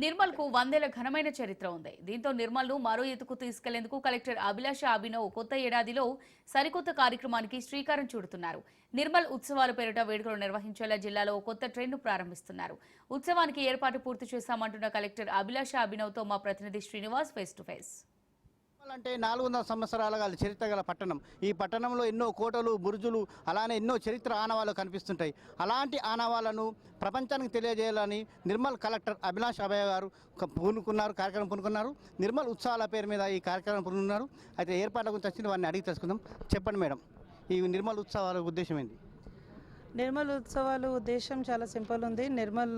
నిర్మల్ కు 100 ఏళ్ల ఘనమైన చరిత్ర ఉంది. దీంతో నిర్మల్ ను మరో ఎత్తుకు తీసుకెళ్లేందుకు కలెక్టర్ అభిలాష అభినవ్ కొత్త ఏడాదిలో సరికొత్త కార్యక్రమానికి శ్రీకారం చుడుతున్నారు. నిర్మల్ ఉత్సవాల పేరిట వేడుకలు నిర్వహించేలా జిల్లాలో కొత్త ట్రెండ్ను ప్రారంభిస్తున్నారు. ఉత్సవానికి ఏర్పాటు పూర్తి చేశామంటున్న కలెక్టర్ అభిలాష అభినవ్ తో మా ప్రతినిధి శ్రీనివాస్ ఫేస్ టు ఫేస్. అంటే 400 సంవత్సరాల చరిత్ర గల పట్టణం. ఈ పట్టణంలో ఎన్నో కోటలు, బురుజులు, అలానే ఎన్నో చరిత్ర ఆనవాళ్ళు కనిపిస్తుంటాయి. అలాంటి ఆనవాళ్లను ప్రపంచానికి తెలియజేయాలని నిర్మల్ కలెక్టర్ అభిలాష్ అభయ గారు కార్యక్రమం పూనుకున్నారు. నిర్మల్ ఉత్సవాల పేరు మీద ఈ కార్యక్రమం పూనుకున్నారు. అయితే ఏర్పాట్ల గురించి వచ్చింది వారిని అడిగి తెలుసుకుందాం. చెప్పండి మేడం, ఈ నిర్మల్ ఉత్సవాల ఉద్దేశం ఏంటి? నిర్మల్ ఉత్సవాలు ఉద్దేశం చాలా సింపుల్ ఉంది. Nirmal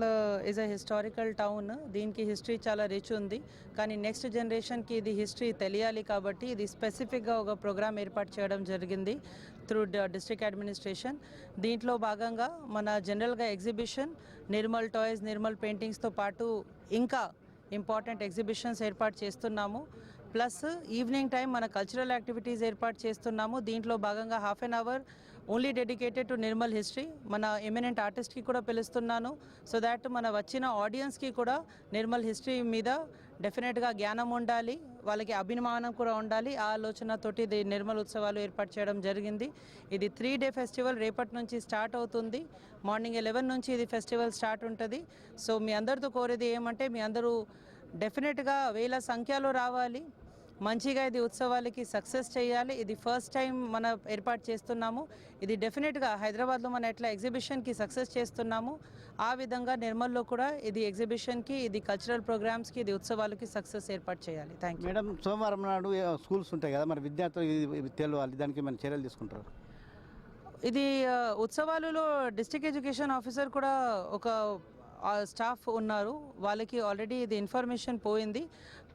is a historical town. దీనికి హిస్టరీ చాలా రిచ్ ఉంది. కానీ నెక్స్ట్ జనరేషన్కి ఇది హిస్టరీ తెలియాలి కాబట్టి ఇది స్పెసిఫిక్గా ఒక ప్రోగ్రామ్ ఏర్పాటు చేయడం జరిగింది త్రూ డిస్ట్రిక్ట్ అడ్మినిస్ట్రేషన్. దీంట్లో భాగంగా మన జనరల్గా ఎగ్జిబిషన్, నిర్మల్ టాయ్స్, నిర్మల్ పెయింటింగ్స్తో పాటు ఇంకా ఇంపార్టెంట్ ఎగ్జిబిషన్స్ ఏర్పాటు చేస్తున్నాము. ప్లస్ ఈవినింగ్ టైం మన కల్చరల్ యాక్టివిటీస్ ఏర్పాటు చేస్తున్నాము. దీంట్లో భాగంగా half an hour only dedicated to Nirmal history. మన ఎమినెంట్ ఆర్టిస్ట్కి కూడా పిలుస్తున్నాను. సో దాట్ మన వచ్చిన ఆడియన్స్కి కూడా నిర్మల్ హిస్టరీ మీద డెఫినెట్గా జ్ఞానం ఉండాలి, వాళ్ళకి అభిమానం కూడా ఉండాలి. ఆ ఆలోచనతోటి ఇది నిర్మల్ ఉత్సవాలు ఏర్పాటు చేయడం జరిగింది. ఇది 3 డే ఫెస్టివల్ రేపటి నుంచి స్టార్ట్ అవుతుంది. మార్నింగ్ 11 నుంచి ఇది ఫెస్టివల్ స్టార్ట్ ఉంటుంది. సో మీ అందరితో కోరేది ఏమంటే మీ అందరూ డెఫినెట్గా వేల సంఖ్యలో రావాలి, మంచిగా ఇది ఉత్సవాలకి సక్సెస్ చేయాలి. ఇది ఫస్ట్ టైం మన ఏర్పాటు చేస్తున్నాము. ఇది డెఫినెట్గా హైదరాబాద్లో మనం ఎట్లా ఎగ్జిబిషన్కి సక్సెస్ చేస్తున్నాము ఆ విధంగా నిర్మల్లో కూడా ఇది ఎగ్జిబిషన్కి, ఇది కల్చరల్ ప్రోగ్రామ్స్కి, ఇది ఉత్సవాలకి సక్సెస్ ఏర్పాటు చేయాలి. Thank you madam. సోమవారం నాడు స్కూల్స్ ఉంటాయి కదా, మరి విద్యార్థులు తెలవాలి, దానికి మన చర్యలు తీసుకుంటారు? ఇది ఉత్సవాలలో డిస్ట్రిక్ట్ ఎడ్యుకేషన్ ఆఫీసర్ కూడా ఒక స్టాఫ్ ఉన్నారు. వాళ్ళకి ఆల్రెడీ ఇది ఇన్ఫర్మేషన్ పోయింది.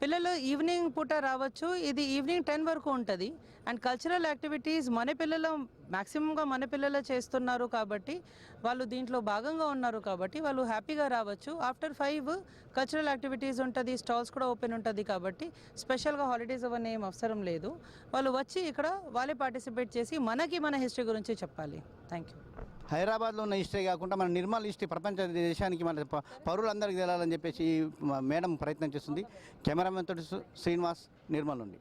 పిల్లలు ఈవినింగ్ పూట రావచ్చు. ఇది ఈవినింగ్ 10 వరకు ఉంటుంది. అండ్ కల్చరల్ యాక్టివిటీస్ మన పిల్లలు మ్యాక్సిమంగా మన పిల్లలు చేస్తున్నారు కాబట్టి వాళ్ళు దీంట్లో భాగంగా ఉన్నారు కాబట్టి వాళ్ళు హ్యాపీగా రావచ్చు. ఆఫ్టర్ 5 కల్చరల్ యాక్టివిటీస్ ఉంటుంది, స్టాల్స్ కూడా ఓపెన్ ఉంటుంది కాబట్టి స్పెషల్గా హాలిడేస్ అవన్నీ ఏం అవసరం లేదు. వాళ్ళు వచ్చి ఇక్కడ వాళ్ళే పార్టిసిపేట్ చేసి మనకి మన హిస్టరీ గురించి చెప్పాలి. Thank you. హైదరాబాద్లో ఉన్న హిస్టరీ కాకుండా మన నిర్మల్ హిస్టరీ ప్రపంచ దేశానికి మన పౌరులందరికీ తెలాలని చెప్పేసి మేడం ప్రయత్నం చేస్తుంది. కెమెరామెన్ తోటి శ్రీనివాస్, నిర్మల్ నుండి.